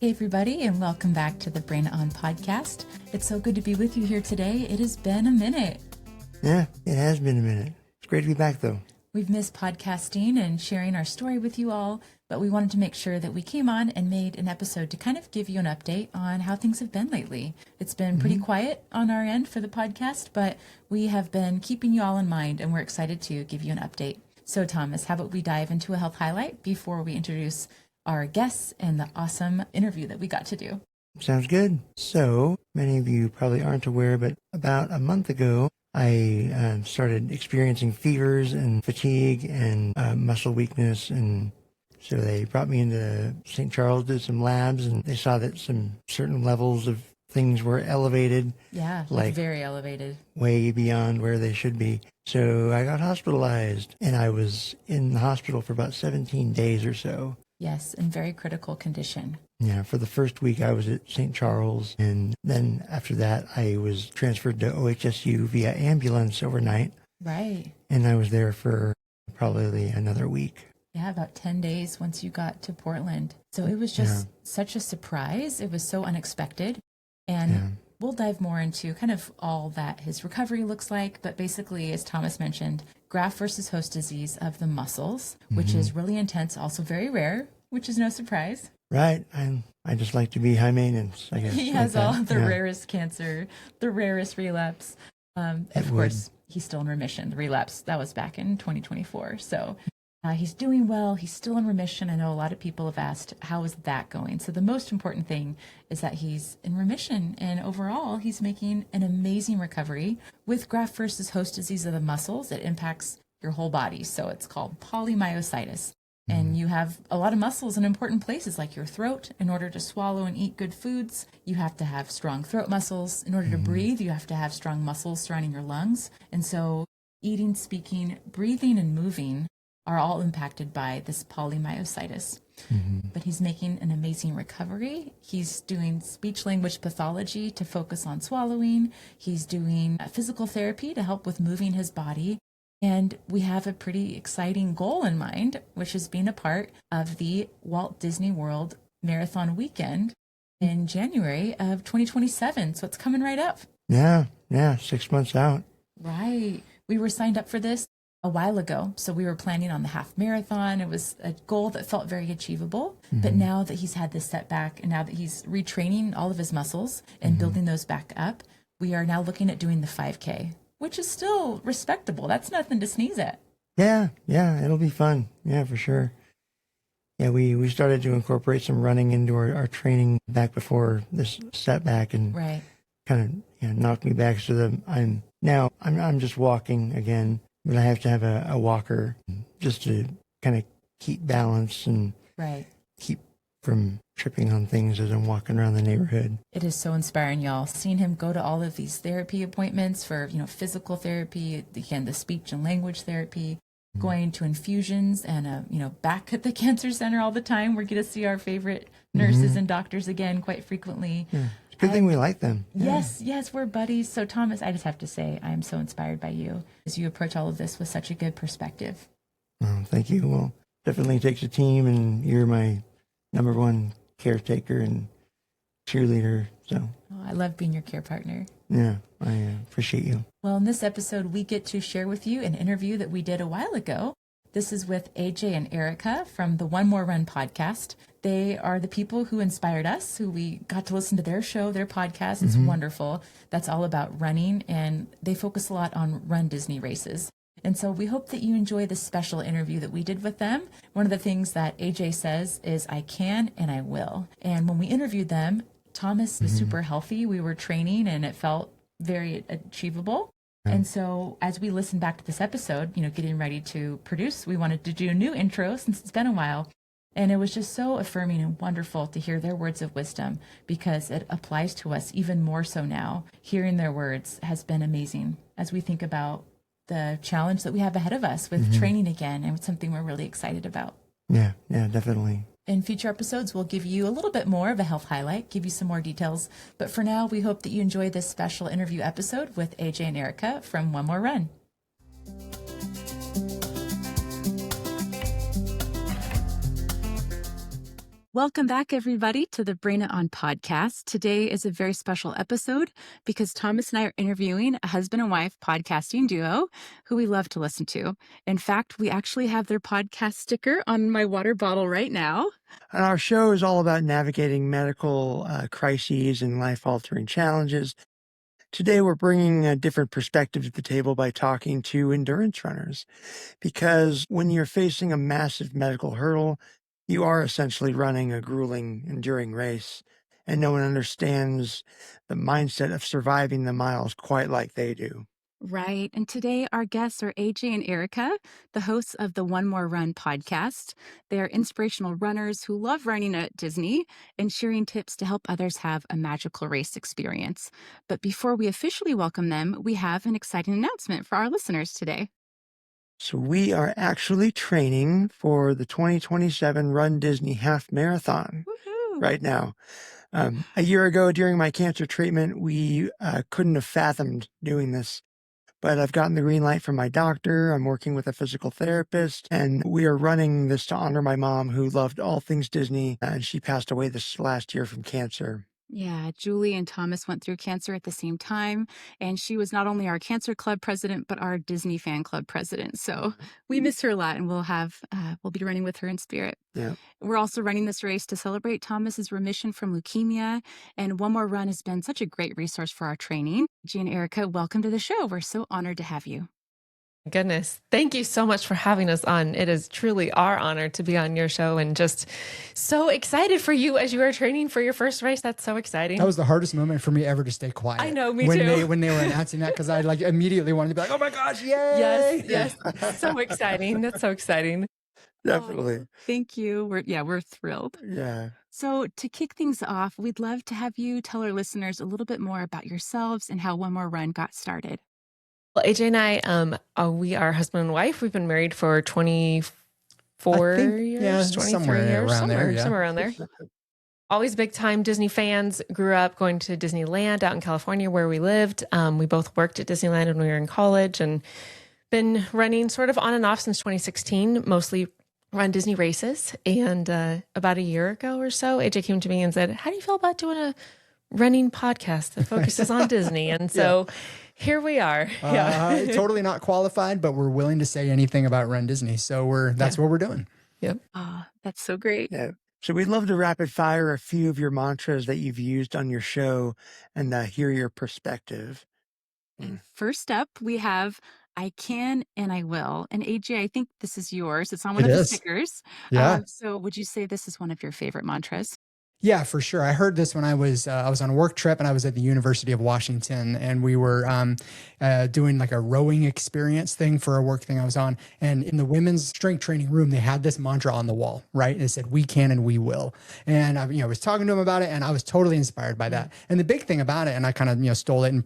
Hey, everybody, and welcome back to the Brain On podcast. It's so good to be with you here today. It has been a minute. Yeah, it has been a minute. It's great to be back, though. We've missed podcasting and sharing our story with you all, but we wanted to make sure that we came on and made an episode to kind of give you an update on how things have been lately. It's been pretty quiet on our end for the podcast, but we have been keeping you all in mind, and we're excited to give you an update. So, Thomas, how about we dive into a health highlight before we introduce our guests and the awesome interview that we got to do? Sounds good. So, many of you probably aren't aware, but about a month ago, I started experiencing fevers and fatigue and muscle weakness. And so they brought me into St. Charles, did some labs, and they saw that some certain levels of things were elevated. Yeah, like very elevated. Way beyond where they should be. So I got hospitalized, and I was in the hospital for about 17 days or so. Yes, in very critical condition. Yeah, for the first week I was at St. Charles, and then after that I was transferred to OHSU via ambulance overnight. Right. And I was there for probably another week. Yeah, about 10 days once you got to Portland. So it was just such a surprise. It was so unexpected. And we'll dive more into kind of all that his recovery looks like. But basically, as Thomas mentioned, graft versus host disease of the muscles, which is really intense, also very rare, which is no surprise. Right. I just like to be high maintenance, I guess. He has all the rarest cancer, the rarest relapse. Of course, he's still in remission. The relapse, that was back in 2024. So he's doing well. He's still in remission. I know a lot of people have asked, how is that going? So the most important thing is that he's in remission. And overall, he's making an amazing recovery. With graft versus host disease of the muscles, it impacts your whole body. So it's called polymyositis. And you have a lot of muscles in important places like your throat. In order to swallow and eat good foods, you have to have strong throat muscles. In order to breathe, you have to have strong muscles surrounding your lungs. And so eating, speaking, breathing, and moving are all impacted by this polymyositis. But he's making an amazing recovery. He's doing speech-language pathology to focus on swallowing. He's doing physical therapy to help with moving his body. And we have a pretty exciting goal in mind, which is being a part of the Walt Disney World Marathon Weekend in January of 2027. So it's coming right up. Yeah, 6 months out. Right. We were signed up for this a while ago. So we were planning on the half marathon. It was a goal that felt very achievable. But now that he's had this setback and now that he's retraining all of his muscles and building those back up, we are now looking at doing the 5K. Which is still respectable. That's nothing to sneeze at. Yeah, it'll be fun. Yeah, for sure. Yeah, we started to incorporate some running into our training back before this setback, and kind of knocked me back. So that I'm just walking again, but I have to have a walker just to kind of keep balance and keep from tripping on things as I'm walking around the neighborhood. It is so inspiring, y'all. Seeing him go to all of these therapy appointments for, physical therapy, again, the speech and language therapy, going to infusions and, back at the cancer center all the time. We're going to see our favorite nurses and doctors again quite frequently. Yeah. It's a good thing we like them. Yes, we're buddies. So Thomas, I just have to say, I am so inspired by you as you approach all of this with such a good perspective. Oh, thank you. Well, definitely takes a team, and you're my number one caretaker and cheerleader. So I love being your care partner. Yeah, I appreciate you. Well, in this episode, we get to share with you an interview that we did a while ago. This is with AJ and Erika from the One More Run podcast. They are the people who inspired us, who we got to listen to their show, their podcast. It's wonderful. That's all about running, and they focus a lot on Run Disney races. And so we hope that you enjoy this special interview that we did with them. One of the things that AJ says is, I can and I will. And when we interviewed them, Thomas was super healthy. We were training and it felt very achievable. And so as we listened back to this episode, getting ready to produce, we wanted to do a new intro since it's been a while. And it was just so affirming and wonderful to hear their words of wisdom, because it applies to us even more so now. Hearing their words has been amazing as we think about the challenge that we have ahead of us with training again, and it's something we're really excited about. Yeah, definitely. In future episodes, we'll give you a little bit more of a health highlight, give you some more details. But for now, we hope that you enjoy this special interview episode with AJ and Erika from One More Run. Welcome back, everybody, to the Brain It On podcast. Today is a very special episode because Thomas and I are interviewing a husband and wife podcasting duo who we love to listen to. In fact, we actually have their podcast sticker on my water bottle right now. And our show is all about navigating medical crises and life-altering challenges. Today, we're bringing a different perspective to the table by talking to endurance runners. Because when you're facing a massive medical hurdle, you are essentially running a grueling, enduring race. And no one understands the mindset of surviving the miles quite like they do. Right. And today our guests are AJ and Erika, the hosts of the One More Run podcast. They are inspirational runners who love running at Disney and sharing tips to help others have a magical race experience. But before we officially welcome them, we have an exciting announcement for our listeners today. So we are actually training for the 2027 Run Disney Half Marathon right now. A year ago, during my cancer treatment, we couldn't have fathomed doing this. But I've gotten the green light from my doctor. I'm working with a physical therapist, and we are running this to honor my mom, who loved all things Disney, and she passed away this last year from cancer. Yeah, Julie and Thomas went through cancer at the same time, and she was not only our cancer club president, but our Disney fan club president. So we miss her a lot, and we'll be running with her in spirit. Yeah. We're also running this race to celebrate Thomas's remission from leukemia, and One More Run has been such a great resource for our training. Jean and Erika, welcome to the show. We're so honored to have you. Goodness. Thank you so much for having us on. It is truly our honor to be on your show and just so excited for you as you are training for your first race. That's so exciting. That was the hardest moment for me ever to stay quiet. I know, me when too. When they were announcing that, because I immediately wanted to be like, oh my gosh, yay. Yes. So exciting. That's so exciting. Definitely. Oh, thank you. We're thrilled. Yeah. So to kick things off, we'd love to have you tell our listeners a little bit more about yourselves and how One More Run got started. Well, AJ and I, we are husband and wife. We've been married for 24 years, 23 somewhere years, around there. somewhere around there. Always big time Disney fans. Grew up going to Disneyland out in California where we lived. We both worked at Disneyland when we were in college and been running sort of on and off since 2016, mostly run Disney races. And about a year ago or so, AJ came to me and said, how do you feel about doing a running podcast that focuses on Disney? And so here we are. Totally not qualified, but we're willing to say anything about Run Disney. So that's what we're doing. Yep. Oh, that's so great. Yeah. So we'd love to rapid fire a few of your mantras that you've used on your show and hear your perspective. And first up, we have I can and I will. And AJ, I think this is yours. It's on one of the stickers. Yeah. So would you say this is one of your favorite mantras? Yeah, for sure. I heard this when I was on a work trip and I was at the University of Washington, and we were doing like a rowing experience thing for a work thing I was on. And in the women's strength training room, they had this mantra on the wall, right? And it said, "We can and we will." And I was talking to them about it, and I was totally inspired by that. And the big thing about it, and I kind of stole it and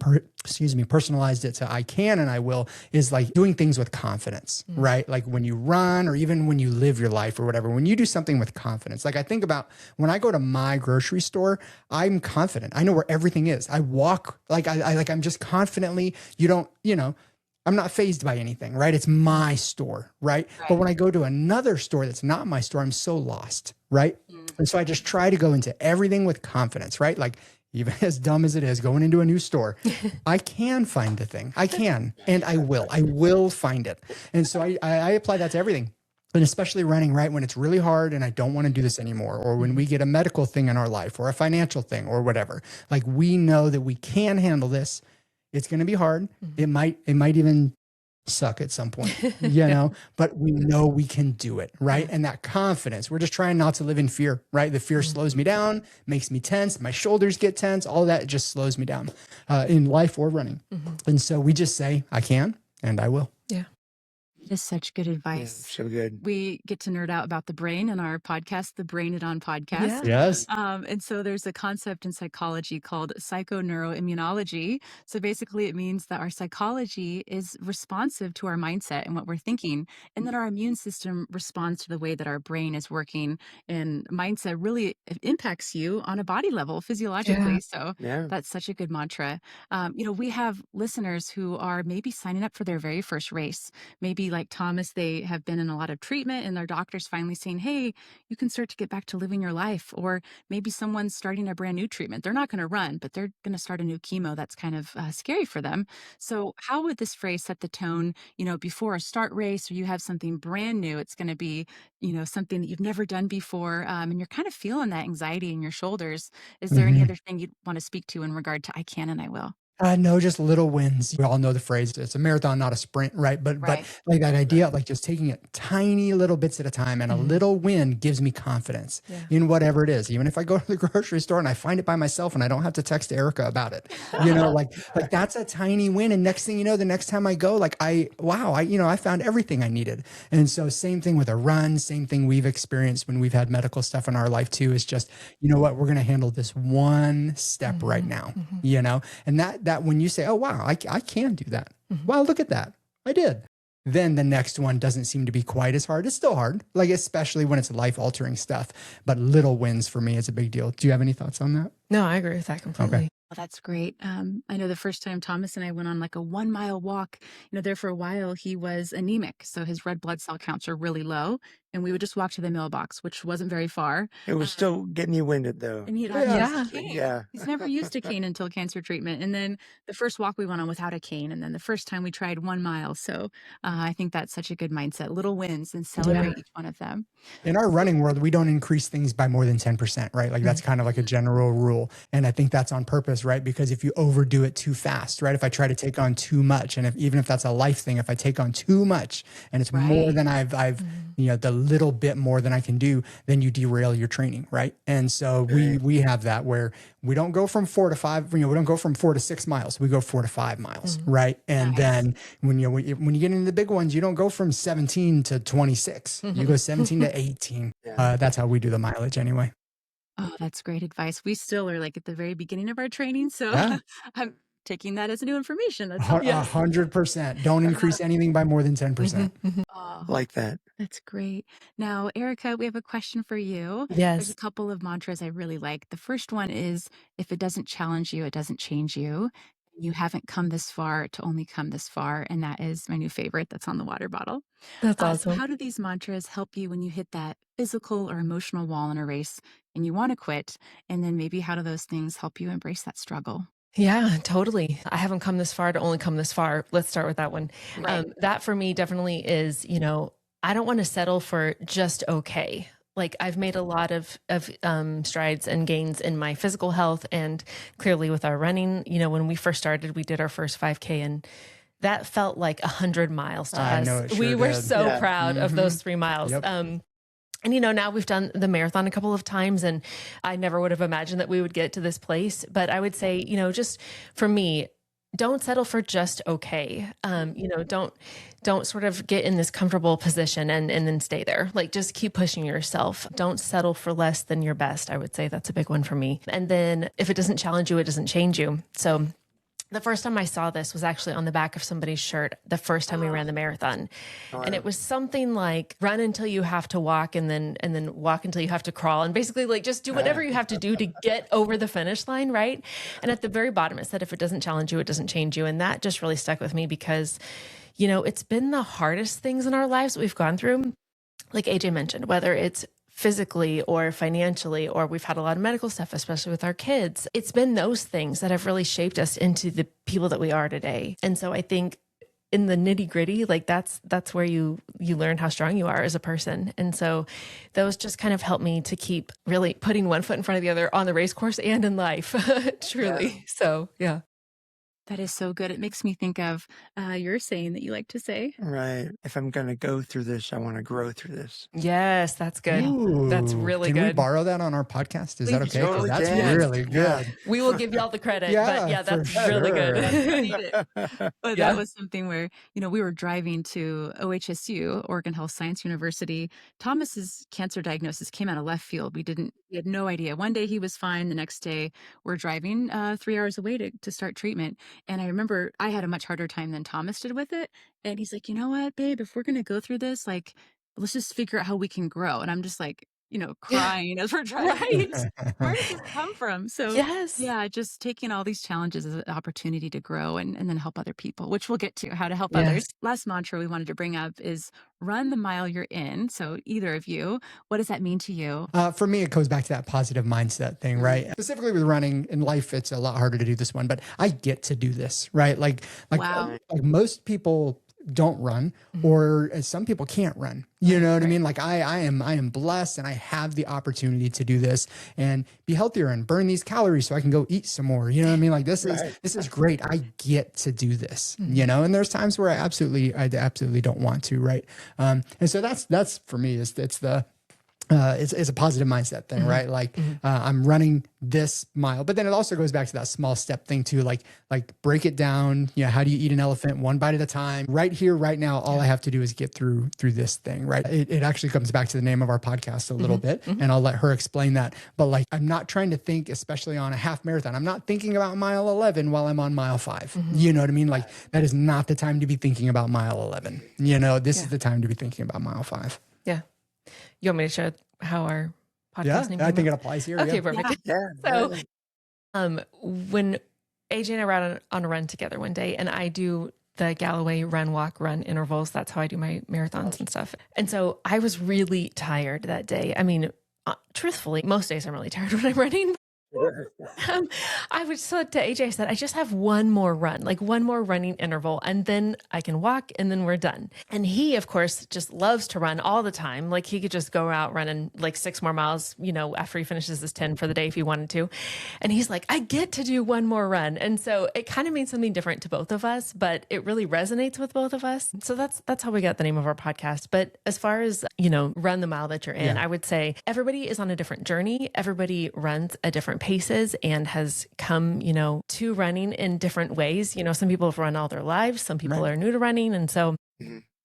personalized it to "I can and I will," is like doing things with confidence, right? Like when you run or even when you live your life or whatever, when you do something with confidence. Like I think about when I go to my grocery store, I'm confident. I know where everything is. I walk I'm just confidently, I'm not fazed by anything, right? It's my store, right? But when I go to another store that's not my store, I'm so lost, right? And so I just try to go into everything with confidence, right? Like even as dumb as it is, going into a new store, I can find the thing. I can, and I will find it. And so I apply that to everything. And especially running, right, when it's really hard and I don't want to do this anymore, or when we get a medical thing in our life or a financial thing or whatever, like we know that we can handle this. It's going to be hard. It might even suck at some point, but we know we can do it, right? And that confidence, we're just trying not to live in fear, right? The fear slows me down, makes me tense. My shoulders get tense. All that just slows me down in life or running. And so we just say, I can and I will. Yeah. That is such good advice. Yeah, so good. We get to nerd out about the brain in our podcast, the Brain It On podcast. Yeah. Yes. And so there's a concept in psychology called psychoneuroimmunology. So basically it means that our psychology is responsive to our mindset and what we're thinking, and that our immune system responds to the way that our brain is working. And mindset really impacts you on a body level physiologically. So that's such a good mantra. We have listeners who are maybe signing up for their very first race, maybe like like Thomas, they have been in a lot of treatment and their doctor's finally saying, hey, you can start to get back to living your life. Or maybe someone's starting a brand new treatment. They're not going to run, but they're going to start a new chemo that's kind of scary for them. So how would this phrase set the tone, before a start race or you have something brand new? It's going to be, something that you've never done before. And you're kind of feeling that anxiety in your shoulders. Is there any other thing you'd want to speak to in regard to I can and I will? No, just little wins. We all know the phrase, it's a marathon, not a sprint, right? But like that idea of like just taking it tiny little bits at a time, and a little win gives me confidence in whatever it is. Even if I go to the grocery store and I find it by myself and I don't have to text Erika about it, like that's a tiny win. And next thing you know, the next time I go, like I found everything I needed. And so same thing with a run, same thing we've experienced when we've had medical stuff in our life too, is just, you know what, we're going to handle this one step right now, and that when you say, oh, wow, I can do that. Wow, look at that. I did. Then the next one doesn't seem to be quite as hard. It's still hard, like especially when it's life altering stuff, but little wins for me is a big deal. Do you have any thoughts on that? No, I agree with that completely. Okay. Well, that's great. I know the first time Thomas and I went on like a 1 mile walk, there for a while, he was anemic. So his red blood cell counts are really low. And we would just walk to the mailbox, which wasn't very far. It was still getting you winded though. And he'd He's never used a cane until cancer treatment. And then the first walk we went on without a cane. And then the first time we tried 1 mile. So I think that's such a good mindset. Little wins and celebrate each one of them. In our running world, we don't increase things by more than 10%, right? Like that's kind of like a general rule. And I think that's on purpose, right? Because if you overdo it too fast, right? If I try to take on too much, and even if that's a life thing, if I take on too much and it's more than I've the little bit more than I can do, then you derail your training, right? And so we have that where we don't go from 4 to 5, we don't go from 4 to 6 miles, we go 4 to 5 miles, right? And then when you get into the big ones, you don't go from 17 to 26, you go 17 to 18. That's how we do the mileage anyway. Oh, that's great advice. We still are like at the very beginning of our training. So I'm taking that as new information. That's 100%. Don't increase anything by more than 10%. Like that. That's great. Now, Erika, we have a question for you. Yes. There's a couple of mantras I really like. The first one is, if it doesn't challenge you, it doesn't change you. You haven't come this far to only come this far. And that is my new favorite. That's on the water bottle. That's awesome. So how do these mantras help you when you hit that physical or emotional wall in a race and you want to quit? And then maybe how do those things help you embrace that struggle? Yeah, totally. I haven't come this far to only come this far. Let's start with that one. Right. That for me definitely is, I don't want to settle for just okay. Like I've made a lot of strides and gains in my physical health, and clearly with our running, when we first started, we did our first 5K, and that felt like 100 miles to us. Know it sure we were did. so proud of those 3 miles. Yep. And, now we've done the marathon a couple of times, and I never would have imagined that we would get to this place. But I would say, just for me, don't settle for just okay. Don't sort of get in this comfortable position and then stay there. Like just keep pushing yourself. Don't settle for less than your best. I would say that's a big one for me. And then if it doesn't challenge you, it doesn't change you. So the first time I saw this was actually on the back of somebody's shirt the first time we ran the marathon. And it was something like run until you have to walk, and then walk until you have to crawl, and basically like just do whatever you have to do to get over the finish line, right? And at the very bottom it said, if it doesn't challenge you, it doesn't change you. And that just really stuck with me because, it's been the hardest things in our lives that we've gone through. Like AJ mentioned, whether it's physically or financially, or we've had a lot of medical stuff, especially with our kids. It's been those things that have really shaped us into the people that we are today. And so I think in the nitty gritty, like that's where you learn how strong you are as a person. And so those just kind of help me to keep really putting one foot in front of the other on the race course and in life, truly. Yeah. So, yeah. That is so good. It makes me think of your saying that you like to say. Right. If I'm going to go through this, I want to grow through this. Yes, that's good. Ooh, that's really good. Can we borrow that on our podcast? Is that okay? Totally That's really good. Yeah. We will give y'all the credit. But yeah, that's really good. But that was something where, we were driving to OHSU, Oregon Health Science University. Thomas's cancer diagnosis came out of left field. We had no idea. One day he was fine. The next day we're driving 3 hours away to start treatment. And I remember I had a much harder time than Thomas did with it. And he's like, you know what, babe, if we're going to go through this, like, let's just figure out how we can grow. And I'm just like, crying as we're driving. Where does this come from? So Yes. yeah, just taking all these challenges as an opportunity to grow and then help other people, which we'll get to how to help Yes. others. Last mantra we wanted to bring up is run the mile you're in. So either of you, what does that mean to you? For me, it goes back to that positive mindset thing, right? Specifically with running in life, it's a lot harder to do this one, but I get to do this, right? Like most people don't run, or some people can't run. You know what I mean? Like I am blessed, and I have the opportunity to do this and be healthier and burn these calories so I can go eat some more. You know what I mean? Like this is great. I get to do this, and there's times where I absolutely don't want to. Right. And so that's for me it's a positive mindset thing, right? Like I'm running this mile, but then it also goes back to that small step thing too. Like break it down. How do you eat an elephant one bite at a time? Right here, right now, all I have to do is get through this thing, right? It actually comes back to the name of our podcast a little bit, and I'll let her explain that. But like, I'm not trying to think, especially on a half marathon, I'm not thinking about mile 11 while I'm on mile 5. You know what I mean? Like that is not the time to be thinking about mile 11. This is the time to be thinking about mile 5. Yeah. You want me to share how our podcast name? I think it applies here. Okay, perfect. Yeah. So, when AJ and I were out on a run together one day, and I do the Galloway run, walk, run intervals. That's how I do my marathons and stuff. And so I was really tired that day. I mean, truthfully, most days I'm really tired when I'm running. I was said to AJ, I said, I just have one more run, like one more running interval, and then I can walk, and then we're done. And he, of course, just loves to run all the time. Like he could just go out running like 6 more miles, after he finishes his 10 for the day if he wanted to. And he's like, I get to do one more run. And so it kind of means something different to both of us, but it really resonates with both of us. So that's how we got the name of our podcast. But as far as, run the mile that you're in, I would say everybody is on a different journey. Everybody runs a different paces and has come, to running in different ways. Some people have run all their lives. Some people are new to running. And so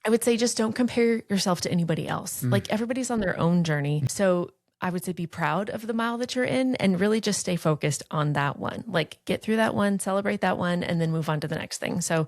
I would say just don't compare yourself to anybody else. Like everybody's on their own journey. So I would say be proud of the mile that you're in and really just stay focused on that one. Like get through that one, celebrate that one, and then move on to the next thing. So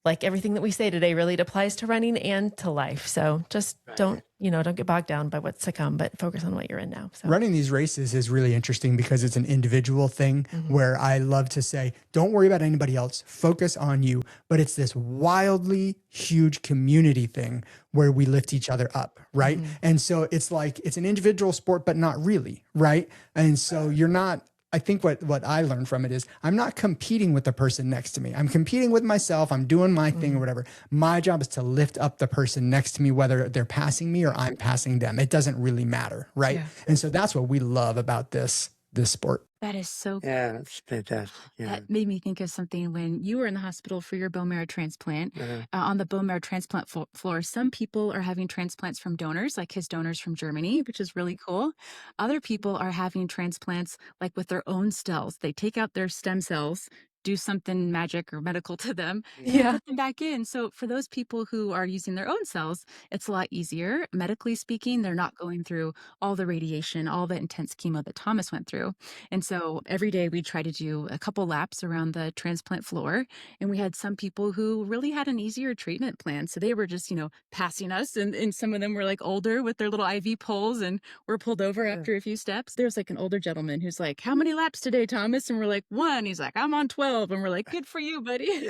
like everything that we say today really applies to running and to life. So just don't get bogged down by what's to come, but focus on what you're in now. So running these races is really interesting because it's an individual thing where I love to say, don't worry about anybody else, focus on you. But it's this wildly huge community thing where we lift each other up. Right. And so it's like, it's an individual sport, but not really. Right. And so you're not, I think what I learned from it is I'm not competing with the person next to me. I'm competing with myself. I'm doing my thing or whatever. My job is to lift up the person next to me, whether they're passing me or I'm passing them. It doesn't really matter. Right. Yeah. And so that's what we love about this sport. That is so cool. Yeah, that's fantastic. Yeah. That made me think of something when you were in the hospital for your bone marrow transplant. On the bone marrow transplant floor, some people are having transplants from donors, like his donors from Germany, which is really cool. Other people are having transplants like with their own cells. They take out their stem cells, do something magic or medical to them, and put them back in. So for those people who are using their own cells, it's a lot easier. Medically speaking, they're not going through all the radiation, all the intense chemo that Thomas went through. And so every day we try to do a couple laps around the transplant floor. And we had some people who really had an easier treatment plan. So they were just, passing us. And some of them were like older with their little IV poles and were pulled over after a few steps. There's like an older gentleman who's like, how many laps today, Thomas? And we're like, 1. He's like, I'm on 12. And we're like, good for you, buddy.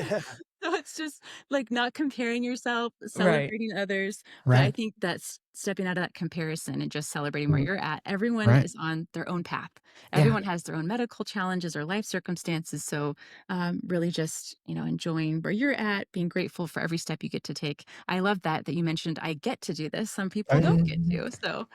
So it's just like not comparing yourself, celebrating others. But I think that's stepping out of that comparison and just celebrating where you're at. Everyone is on their own path. Everyone has their own medical challenges or life circumstances. So really just, enjoying where you're at, being grateful for every step you get to take. I love that you mentioned, I get to do this. Some people don't get to. So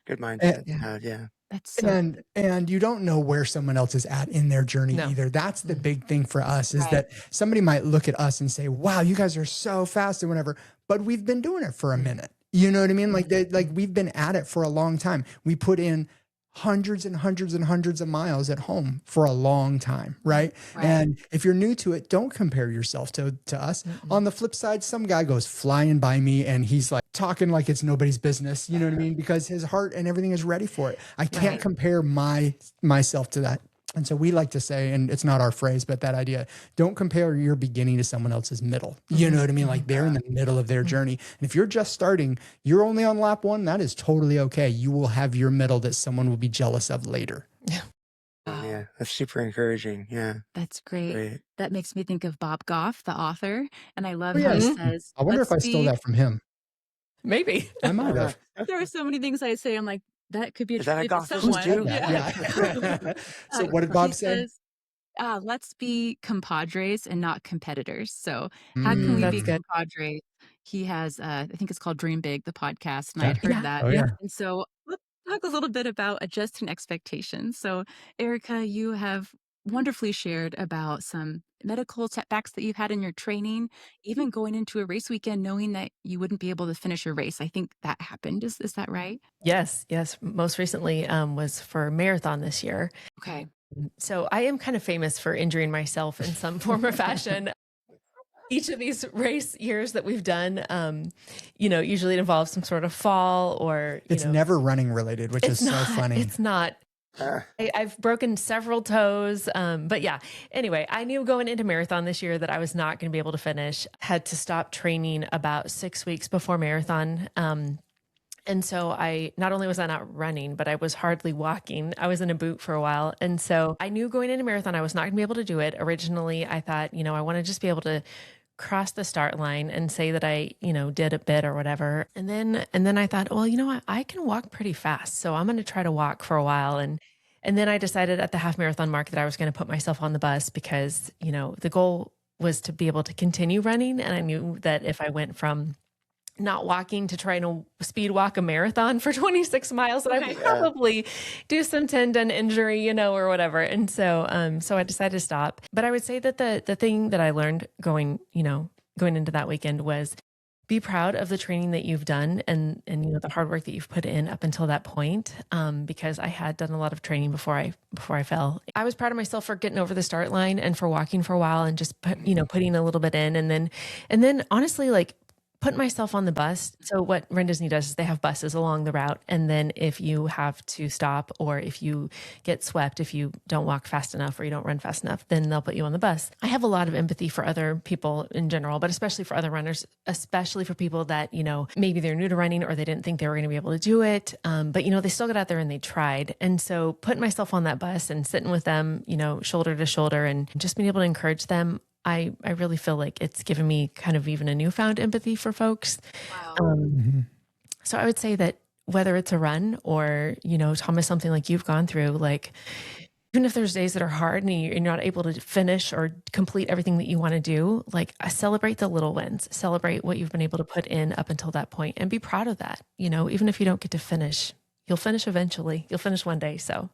Good mindset. Yeah. That's so and you don't know where someone else is at in their journey either. That's the big thing for us is that somebody might look at us and say, wow, you guys are so fast or whatever, but we've been doing it for a minute. You know what I mean? Like we've been at it for a long time. We put in hundreds and hundreds and hundreds of miles at home for a long time. Right. And if you're new to it, don't compare yourself to us. On the flip side, some guy goes flying by me and he's like talking like it's nobody's business. You know what I mean? Because his heart and everything is ready for it. I can't compare myself to that. And so we like to say, and it's not our phrase, but that idea, don't compare your beginning to someone else's middle. You know what I mean? Like they're in the middle of their journey. And if you're just starting, you're only on lap 1, that is totally okay. You will have your middle that someone will be jealous of later. Yeah. Oh, yeah, that's super encouraging. Yeah. That's great. Great. That makes me think of Bob Goff, the author. And I love Oh, how he yes. says, I wonder if I stole that from him. Maybe. I might have. There are so many things I say. I'm like, that could be Is that a attributed to Goffist someone. too? Yeah. So what did Bob He say? says, let's be compadres and not competitors. So how can we That's be good. compadres? He has, I think it's called Dream Big, the podcast, and I Yeah. had heard Yeah. that. Oh, yeah. And so let's talk a little bit about adjusting expectations. So Erika, you have wonderfully shared about some medical setbacks that you've had in your training, even going into a race weekend knowing that you wouldn't be able to finish your race. I think that happened. Is that right? Yes. Most recently was for a marathon this year. Okay. So I am kind of famous for injuring myself in some form or fashion. Each of these race years that we've done, usually it involves some sort of fall or It's never running related, which is so funny. It's not. I've broken several toes. But yeah, anyway, I knew going into marathon this year that I was not going to be able to finish. Had to stop training about 6 weeks before marathon. And so not only was I not running, but I was hardly walking. I was in a boot for a while. And so I knew going into marathon, I was not going to be able to do it. Originally, I thought, I want to just be able to cross the start line and say that I, did a bit or whatever. And then I thought, well, what? I can walk pretty fast. So I'm going to try to walk for a while. And then I decided at the half marathon mark that I was going to put myself on the bus because, the goal was to be able to continue running. And I knew that if I went from not walking to trying to speed walk a marathon for 26 miles that I would probably do some tendon injury, or whatever. And so, I decided to stop. But I would say that the thing that I learned going into that weekend was be proud of the training that you've done and the hard work that you've put in up until that point. Because I had done a lot of training before I fell. I was proud of myself for getting over the start line and for walking for a while and just putting a little bit in. And then honestly, like, put myself on the bus. So what Run Disney does is they have buses along the route. And then if you have to stop or if you get swept, if you don't walk fast enough or you don't run fast enough, then they'll put you on the bus. I have a lot of empathy for other people in general, but especially for other runners, especially for people that, maybe they're new to running or they didn't think they were going to be able to do it. But, they still got out there and they tried. And so putting myself on that bus and sitting with them, shoulder to shoulder and just being able to encourage them, I really feel like it's given me kind of even a newfound empathy for folks. Wow. So I would say that whether it's a run or, Thomas, something like you've gone through, like even if there's days that are hard and you're not able to finish or complete everything that you want to do, like celebrate the little wins, celebrate what you've been able to put in up until that point and be proud of that. Even if you don't get to finish, you'll finish eventually. You'll finish one day. So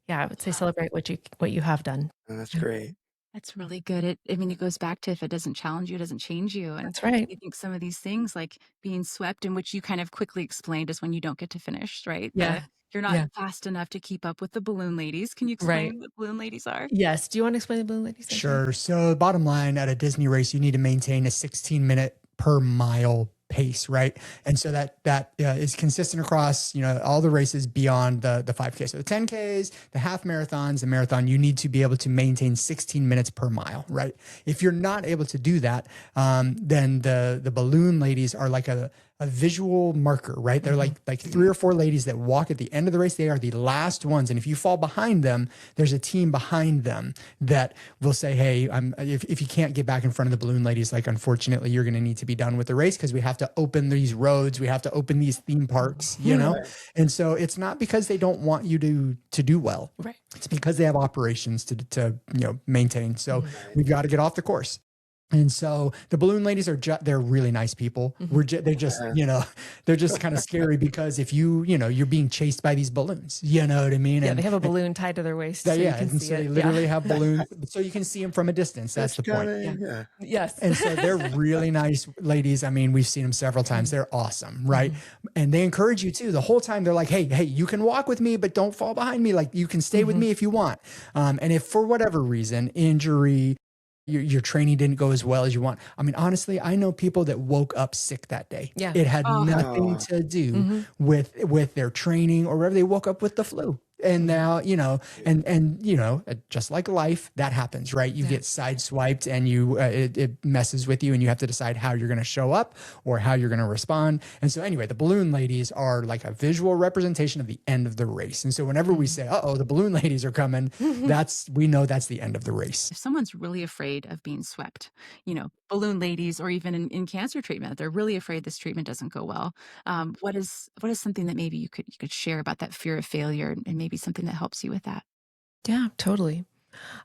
yeah, I would say celebrate what you have done. Oh, that's great. That's really good. It goes back to if it doesn't challenge you, it doesn't change you. And That's right. I think some of these things like being swept, in which you kind of quickly explained, is when you don't get to finish, right? Yeah. You're not fast enough to keep up with the balloon ladies. Can you explain what balloon ladies are? Yes. Do you want to explain the balloon ladies? Sure. So bottom line, at a Disney race, you need to maintain a 16-minute per mile pace, right? And so that is consistent across, all the races beyond the 5K. So the 10Ks, the half marathons, the marathon, you need to be able to maintain 16 minutes per mile, right? If you're not able to do that, then the balloon ladies are like a visual marker, right? They're like 3 or 4 ladies that walk at the end of the race. They are the last ones. And if you fall behind them, there's a team behind them that will say, hey, if you can't get back in front of the balloon ladies, like, unfortunately, you're going to need to be done with the race because we have to open these roads. We have to open these theme parks, And so it's not because they don't want you to do well. Right. It's because they have operations to maintain. So we've got to get off the course. And so the balloon ladies they're really nice people. They're just, they're just kind of scary because if you're being chased by these balloons, you know what I mean? Yeah, and they have a balloon tied to their waist. So and so they literally have balloons, so you can see them from a distance. That's the point. Yeah. Yes. And so they're really nice ladies. I mean, we've seen them several times. They're awesome, right? And they encourage you too. The whole time they're like, hey, you can walk with me, but don't fall behind me. Like, you can stay with me if you want. And if for whatever reason, injury, your training didn't go as well as you want. I mean, honestly, I know people that woke up sick that day. Yeah. It had nothing to do with their training or whatever. They woke up with the flu. And now, and just like life, that happens, right? You get sideswiped and it messes with you, and you have to decide how you're going to show up or how you're going to respond. And so anyway, the balloon ladies are like a visual representation of the end of the race. And so whenever we say, "Uh-oh, the balloon ladies are coming," we know that's the end of the race. If someone's really afraid of being swept, balloon ladies, or even in cancer treatment, they're really afraid this treatment doesn't go well. What is something that maybe you could share about that fear of failure, and maybe something that helps you with that? Yeah, totally.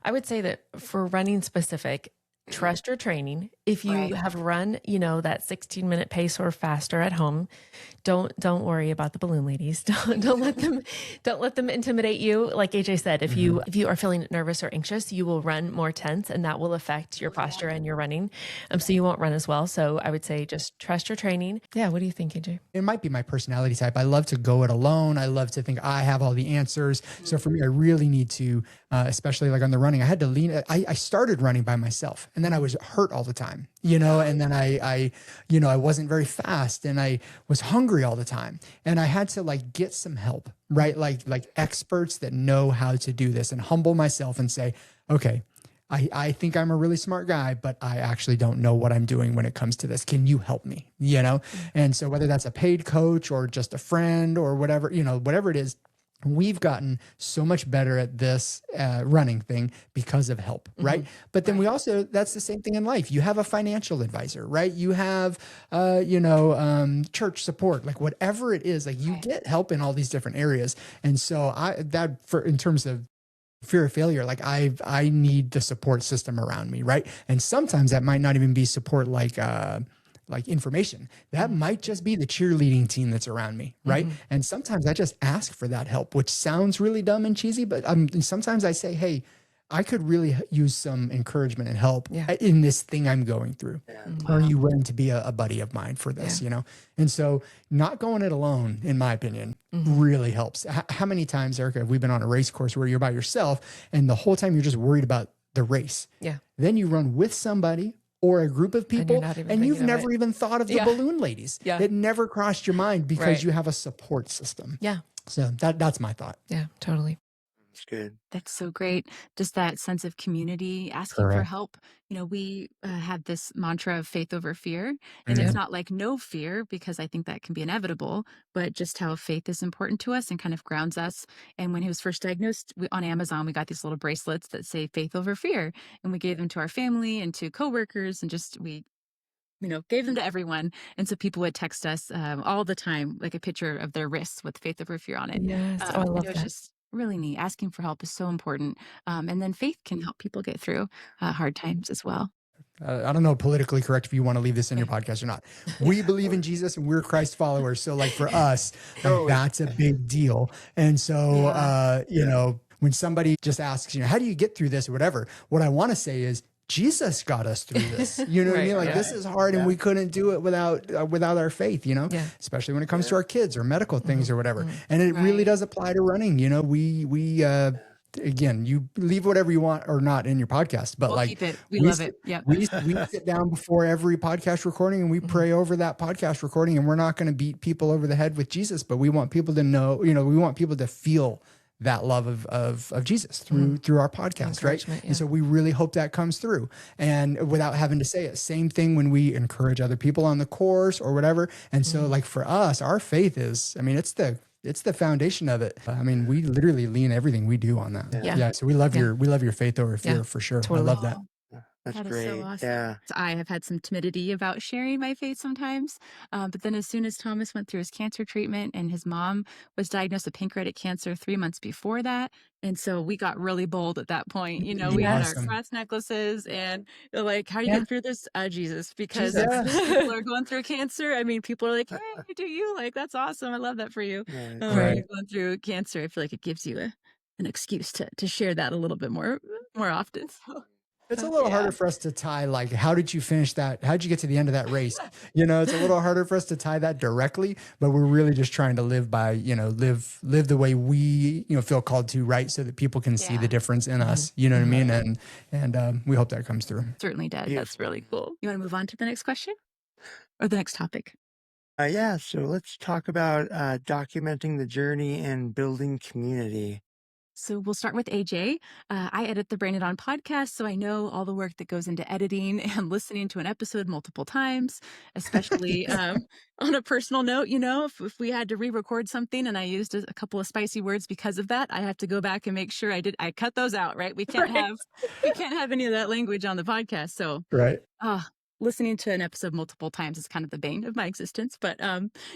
I would say that for running specific, trust your training. If you have run, that 16-minute pace or faster at home, don't worry about the balloon ladies. Don't let them intimidate you. Like AJ said, if you are feeling nervous or anxious, you will run more tense, and that will affect your posture and your running. So you won't run as well. So I would say just trust your training. Yeah. What do you think, AJ? It might be my personality type. I love to go it alone. I love to think I have all the answers. So for me, I really need to, especially like on the running, I had to lean. I started running by myself, and then I was hurt all the time, and then I wasn't very fast, and I was hungry all the time, and I had to like get some help, right? Like experts that know how to do this, and humble myself and say, okay, I think I'm a really smart guy, but I actually don't know what I'm doing when it comes to this. Can you help me? And so whether that's a paid coach or just a friend or whatever, whatever it is, we've gotten so much better at this running thing because of help, right? But then we also, that's the same thing in life. You have a financial advisor, right? You have, church support, like whatever it is, like you get help in all these different areas. And so in terms of fear of failure, like I need the support system around me, right? And sometimes that might not even be support like information. That might just be the cheerleading team that's around me, right? And sometimes I just ask for that help, which sounds really dumb and cheesy, but sometimes I say, hey, I could really use some encouragement and help in this thing I'm going through. Are you willing to be a buddy of mine for this, And so not going it alone, in my opinion, really helps. How many times, Erika, have we been on a race course where you're by yourself and the whole time you're just worried about the race? Yeah. Then you run with somebody or a group of people, and you've never even thought of the balloon ladies. Yeah. It never crossed your mind because you have a support system. Yeah. So that's my thought. Yeah, totally. That's good. That's so great. Just that sense of community, asking for help. We had this mantra of faith over fear, and it's not like no fear, because I think that can be inevitable, but just how faith is important to us and kind of grounds us. And when he was first diagnosed, on Amazon, we got these little bracelets that say faith over fear, and we gave them to our family and to coworkers, and just gave them to everyone. And so people would text us all the time, like a picture of their wrists with faith over fear on it. Yes. I love it was that. just really neat. Asking for help is so important. And then faith can help people get through hard times as well. I don't know politically correct if you want to leave this in your podcast or not. We believe in Jesus and we're Christ followers. So like for us, that's a big deal. And so, when somebody just asks, how do you get through this or whatever, what I want to say is, Jesus got us through this. You know what I mean? Like this is hard and we couldn't do it without our faith, especially when it comes to our kids or medical things or whatever. And it really does apply to running. We again, you leave whatever you want or not in your podcast, but we'll keep it. We love it. Yeah. We sit down before every podcast recording and we pray over that podcast recording, and we're not going to beat people over the head with Jesus, but we want people to know, we want people to feel that love of Jesus through our podcast, right? Yeah. And so we really hope that comes through, and without having to say it. Same thing when we encourage other people on the course or whatever. And so like for us, our faith is, it's the foundation of it. We literally lean everything we do on that. Yeah. So we love your faith over fear for sure. Totally. I love that. That's that great. Is so awesome. Yeah. I have had some timidity about sharing my faith sometimes. But then as soon as Thomas went through his cancer treatment, and his mom was diagnosed with pancreatic cancer 3 months before that. And so we got really bold at that point. We had our cross necklaces, and they're like, how do you get through this? Jesus, because people are going through cancer. People are like, hey, do you? Like, that's awesome. I love that for you. You're going through cancer. I feel like it gives you an excuse to share that a little bit more often. So. It's a little harder for us to tie, like, how did you finish that? How did you get to the end of that race? It's a little harder for us to tie that directly, but we're really just trying to live by, live the way we, feel called to, right? So that people can see the difference in us, you know what I mean? And we hope that comes through. Certainly does. Yeah. That's really cool. You want to move on to the next question or the next topic? So let's talk about documenting the journey and building community. So we'll start with AJ. I edit the Branded On podcast, so I know all the work that goes into editing and listening to an episode multiple times, especially on a personal note. If we had to re-record something and I used a couple of spicy words because of that, I have to go back and make sure I cut those out. Right? We can't have any of that language on the podcast. So Right. Listening to an episode multiple times is kind of the bane of my existence. But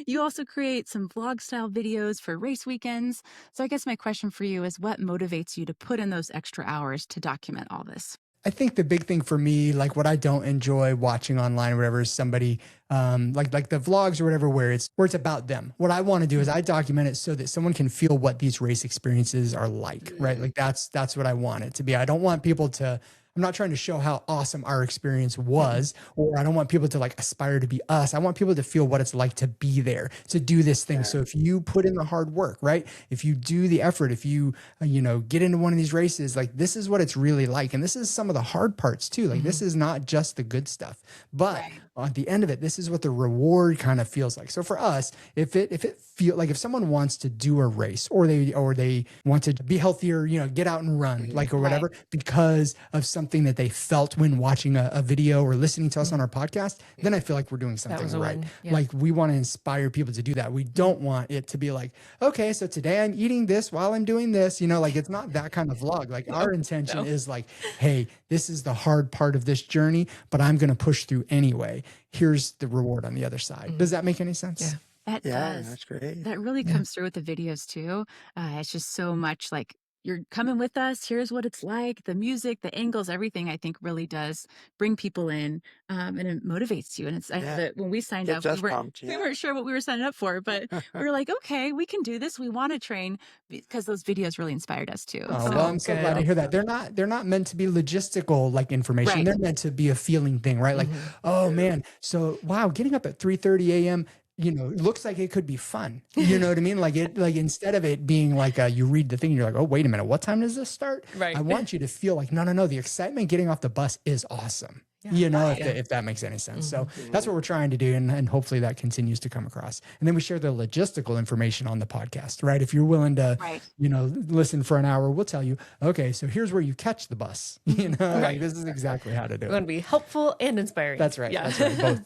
you also create some vlog style videos for race weekends. So I guess my question for you is, what motivates you to put in those extra hours to document all this? I think the big thing for me, like what I don't enjoy watching online or whatever, is somebody like the vlogs or whatever, where it's about them. What I want to do is I document it so that someone can feel what these race experiences are like, right? Like that's what I want it to be. I don't want people to, I'm not trying to show how awesome our experience was, or I don't want people to like aspire to be us. I want people to feel what it's like to be there, to do this thing. So if you put in the hard work, right? If you do the effort, if you, get into one of these races, like this is what it's really like. And this is some of the hard parts too. Like this is not just the good stuff, but at the end of it, this is what the reward kind of feels like. So for us, if someone wants to do a race or they want to be healthier, get out and run, like, or whatever, because of something that they felt when watching a video or listening to us on our podcast, then I feel like we're doing something right. Yeah. Like we want to inspire people to do that. We don't want it to be like, okay, so today I'm eating this while I'm doing this, like it's not that kind of vlog. Like our intention is like, hey, this is the hard part of this journey, but I'm going to push through anyway. Here's the reward on the other side. Does that make any sense? Yeah. That does. That's great. That really comes through with the videos too. It's just so much like, you're coming with us. Here's what it's like. The music, the angles, everything, I think really does bring people in, and it motivates you. And I know that when we signed up, we weren't sure what we were signing up for, but we were like, okay, we can do this. We want to train, because those videos really inspired us too. Oh, well, I'm so glad to hear that. They're not meant to be logistical like information. Right. They're meant to be a feeling thing, right? Like, oh man, so wow, getting up at 3:30 a.m. Looks like it could be fun. You know what I mean? Like instead of it being like you read the thing, you're like, oh, wait a minute, what time does this start? Right. I want you to feel like, no, the excitement getting off the bus is awesome. Yeah. If that makes any sense. So that's what we're trying to do. And hopefully that continues to come across. And then we share the logistical information on the podcast, right? If you're willing to, listen for an hour, we'll tell you, okay, so here's where you catch the bus. Like this is exactly how to do it. We're going to be helpful and inspiring. That's right. Yeah. That's right. Both.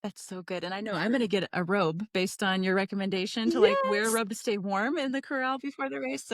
That's so good. And I know I'm going to get a robe based on your recommendation to wear a robe to stay warm in the corral before the race. So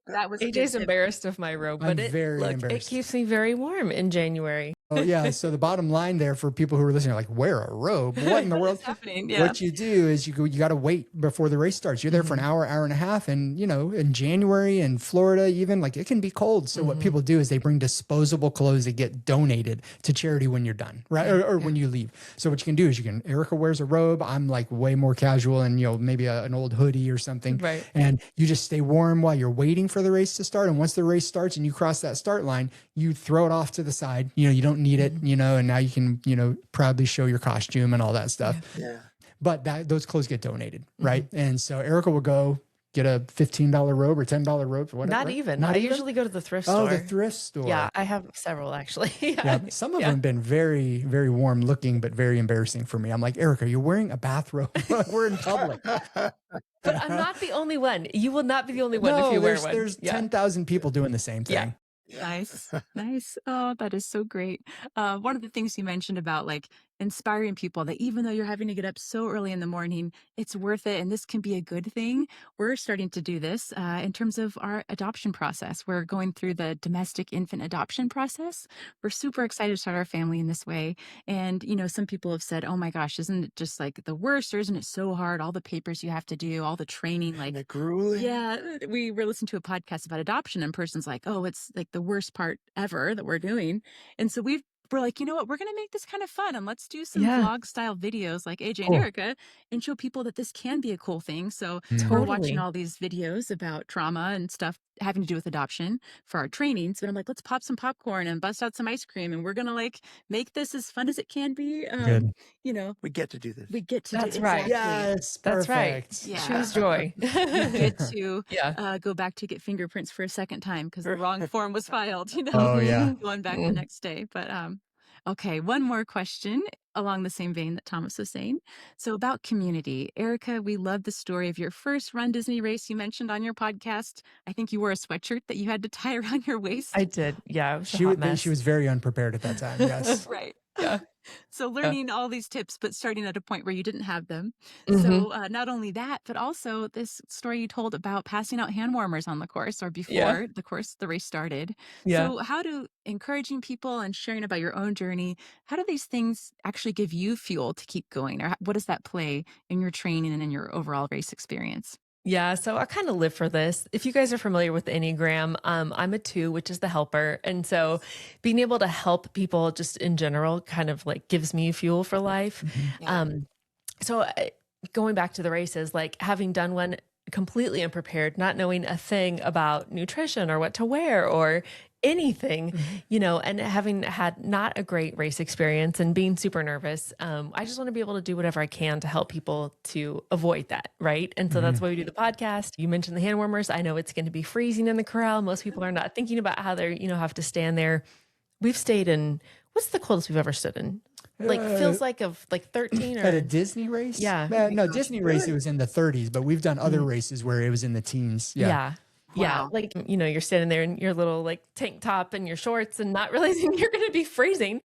that was AJ's embarrassed of my robe, but it keeps me very warm in January. Oh yeah. So the bottom line there for people who are listening, are like, wear a robe. What in the world? Happening? Yeah. What you do is you got to wait before the race starts. You're there for an hour and a half. And in January in Florida, even like it can be cold. So what people do is they bring disposable clothes that get donated to charity when you're done, right? Or when you leave. So what you can do is Erika wears a robe. I'm like way more casual and, maybe an old hoodie or something. Right. And you just stay warm while you're waiting for the race to start. And once the race starts and you cross that start line, you throw it off to the side. You don't need it, and now you can, proudly show your costume and all that stuff. Yeah. But those clothes get donated, right? And so Erika will go get a $15 robe or $10 robe or whatever. Not even. I usually go to the thrift store. Oh, the thrift store. Yeah, I have several actually. Some of them have been very, very warm looking, but very embarrassing for me. I'm like, Erika, you're wearing a bathrobe. We're in public. But I'm not the only one. You will not be the only one if you wear one. There's 10,000 people doing the same thing. Yeah. Nice. Oh, that is so great. One of the things you mentioned about inspiring people, that even though you're having to get up so early in the morning, it's worth it. And this can be a good thing. We're starting to do this in terms of our adoption process. We're going through the domestic infant adoption process. We're super excited to start our family in this way. And, some people have said, oh my gosh, isn't it just like the worst, or isn't it so hard? All the papers you have to do, all the training, the grueling. Yeah. We were listening to a podcast about adoption and person's like, oh, it's like the worst part ever that we're doing. And so we're like, you know what, we're going to make this kind of fun, and let's do some vlog style videos like AJ and Erika and show people that this can be a cool thing. So we're watching all these videos about trauma and stuff having to do with adoption for our trainings. But I'm like, let's pop some popcorn and bust out some ice cream, and we're going to make this as fun as it can be. Good. We get to do this. We get to That's do right. exactly. Yes, that's perfect. right. Yeah. Choose joy. You get to go back to get fingerprints for a second time because the wrong form was filed, Oh, yeah. going back the next day. But Okay, one more question along the same vein that Thomas was saying. So about community. Erika, we love the story of your first Run Disney race you mentioned on your podcast. I think you wore a sweatshirt that you had to tie around your waist. I did. Yeah, it was a hot mess. She was very unprepared at that time. Yes. Right. Yeah. So learning all these tips, but starting at a point where you didn't have them. Mhm. So not only that, but also this story you told about passing out hand warmers on the course or before the race started. Yeah. So how do encouraging people and sharing about your own journey, how do these things actually give you fuel to keep going? Or what does that play in your training and in your overall race experience? Yeah, so I kind of live for this. If you guys are familiar with the Enneagram, I'm a 2, which is the helper. And so being able to help people just in general kind of like gives me fuel for life. So going back to the races, like having done one completely unprepared, not knowing a thing about nutrition or what to wear or anything, you know, and having had not a great race experience and being super nervous, I just want to be able to do whatever I can to help people to avoid that, right? And so that's why we do the podcast. You mentioned the hand warmers. I know it's going to be freezing in the corral. Most people are not thinking about how they're, you know, have to stand there. We've stayed in, what's the coldest we've ever stood in? Like feels like of like 13 or at a Disney race. Yeah. No, Disney race, it was in the 30s, but we've done other races where it was in the teens. Yeah. Like, you know, you're standing there in your little like tank top and your shorts and not realizing you're going to be freezing.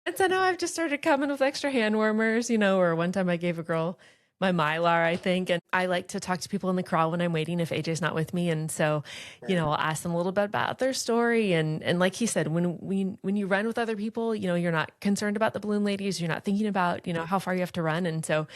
And so now I've just started coming with extra hand warmers, you know, or one time I gave a girl my Mylar, I think. And I like to talk to people in the corral when I'm waiting if AJ's not with me. And so, you know, I'll ask them a little bit about their story. And like he said, when you run with other people, you know, you're not concerned about the balloon ladies. You're not thinking about, you know, how far you have to run. And so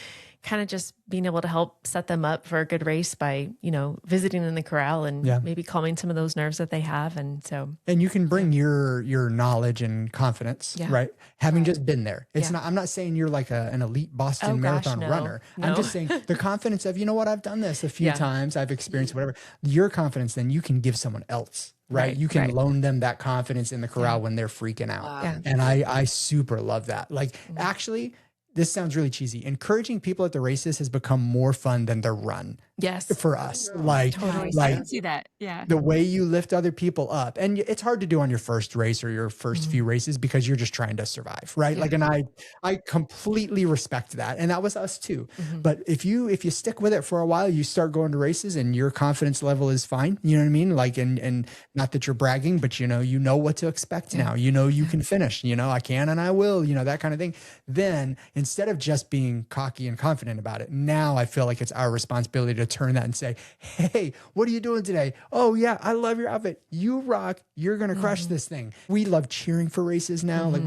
kind of just being able to help set them up for a good race by, you know, visiting in the corral and maybe calming some of those nerves that they have. And so, and you can bring your knowledge and confidence, right? Having just been there. It's not, I'm not saying you're like an elite Boston Marathon runner. No. I'm just saying the confidence of, you know what, I've done this a few times. I've experienced whatever. Your confidence, then you can give someone else. Right. You can loan them that confidence in the corral when they're freaking out. And I super love that. Like actually, this sounds really cheesy. Encouraging people at the races has become more fun than the run. Yes. For us. Like, totally. I can see that. Yeah. The way you lift other people up. And it's hard to do on your first race or your first few races because you're just trying to survive. Right. Like, and I completely respect that. And that was us too. But if you stick with it for a while, you start going to races and your confidence level is fine. You know what I mean? Like, and not that you're bragging, but you know what to expect now. You know, you can finish, you know, I can and I will, you know, that kind of thing. Then instead of just being cocky and confident about it, now I feel like it's our responsibility to turn that and say, hey, what are you doing today? Oh yeah, I love your outfit. You rock. You're going to crush this thing. We love cheering for races now. Like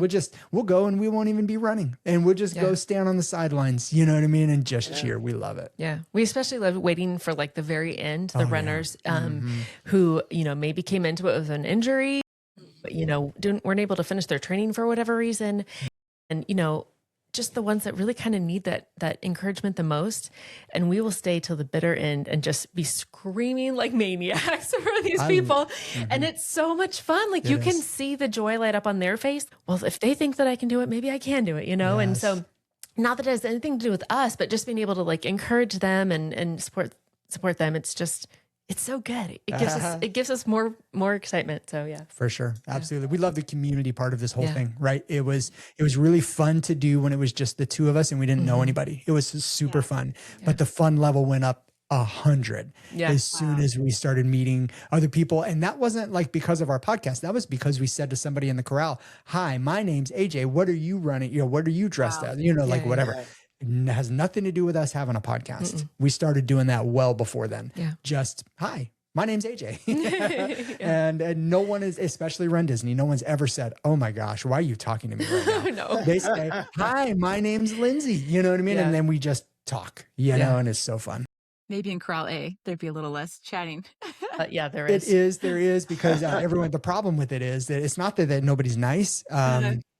we'll go and we won't even be running and we'll just go stand on the sidelines. You know what I mean? And just cheer. We love it. Yeah. We especially love waiting for like the very end, the runners who, you know, maybe came into it with an injury, but, you know, weren't able to finish their training for whatever reason. And, you know, just the ones that really kind of need that encouragement the most. And we will stay till the bitter end and just be screaming like maniacs for these people. And it's so much fun. Like you can see the joy light up on their face. Well, if they think that I can do it, maybe I can do it, you know? And so not that it has anything to do with us, but just being able to like encourage them and support them. It's so good. It gives us more excitement. So yeah, for sure. Absolutely. We love the community part of this whole thing, right? It was really fun to do when it was just the two of us and we didn't know anybody. It was super fun, but the fun level went up 100 as soon as we started meeting other people. And that wasn't like because of our podcast. That was because we said to somebody in the corral, hi, my name's AJ. What are you running? You know, what are you dressed as? You know, like whatever. It has nothing to do with us having a podcast. We started doing that well before then. Just, hi, my name's AJ. and no one is, especially Run Disney, no one's ever said, oh my gosh, why are you talking to me right now? They say, hi, my name's Lindsay. You know what I mean? And then we just talk, you know, and it's so fun. Maybe in Corral A, there'd be a little less chatting. Yeah, there is. There is because everyone, the problem with it is that it's not that nobody's nice.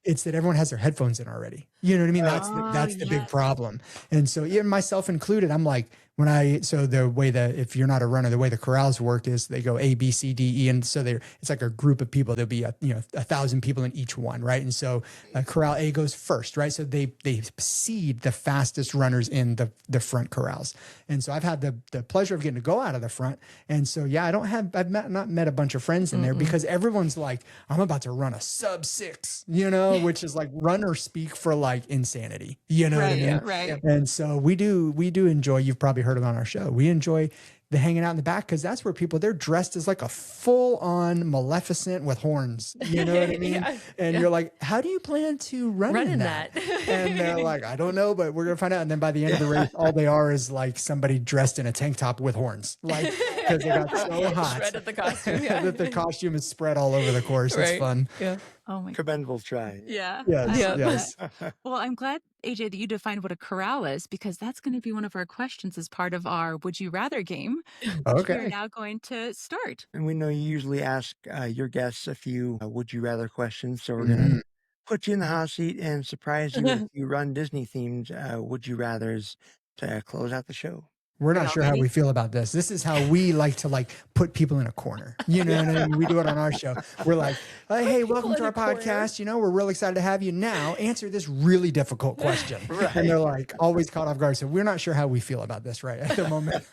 It's that everyone has their headphones in already. You know what I mean? That's the big problem. And so even myself included, I'm like, So the way that, if you're not a runner, the way the corrals work is they go A, B, C, D, E. And so it's like a group of people. There'll be 1,000 people in each one. Right. And so corral A goes first, right? So they seed the fastest runners in the front corrals. And so I've had the pleasure of getting to go out of the front. And so, yeah, I've not met a bunch of friends in there because everyone's like, I'm about to run a sub-6, which is like runner speak for like insanity, what I mean? Yeah, right. And so we do enjoy, you've probably heard it on our show, we enjoy the hanging out in the back because that's where they're dressed as like a full-on Maleficent with horns. You know what I mean? And you're like, how do you plan to run in that? And they're like, I don't know, but we're gonna find out. And then by the end of the race, all they are is like somebody dressed in a tank top with horns, like because they got so hot Shredded the costume, that the costume is spread all over the course. It's fun. Yeah. Oh my God. Commendable try. Yeah. Yes. Well, I'm glad, AJ, that you defined what a corral is, because that's going to be one of our questions as part of our Would You Rather game. Which we're now going to start. And we know you usually ask your guests a few Would You Rather questions. So we're going to put you in the hot seat and surprise you with a few Run Disney themed Would You Rathers to close out the show. We're not sure how we feel about this. This is how we like to put people in a corner. You know what I mean? We do it on our show. We're like, hey, welcome to our podcast. We're real excited to have you. Now answer this really difficult question. Right. And they're like always caught off guard. So we're not sure how we feel about this right at the moment.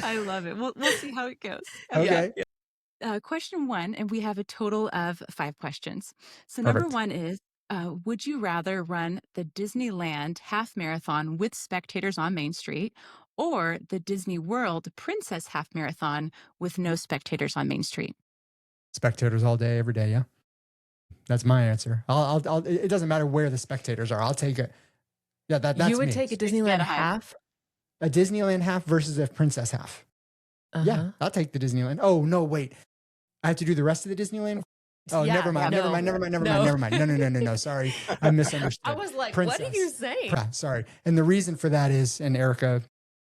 I love it. We'll see how it goes. Okay. Question 1, and we have a total of 5 questions. So Perfect. number 1 is, would you rather run the Disneyland half marathon with spectators on Main Street, or the Disney World Princess half marathon with no spectators on Main Street? Spectators all day, every day. Yeah. That's my answer. It doesn't matter where the spectators are. I'll take it. Yeah. That's you would me. take a Disneyland half? A Disneyland half versus a princess half. Yeah. I'll take the Disneyland. Oh, no, wait. I have to do the rest of the Disneyland? Oh, never mind. No. Sorry. I misunderstood. I was like, Princess. what are you saying? Sorry. And the reason for that is, and Erika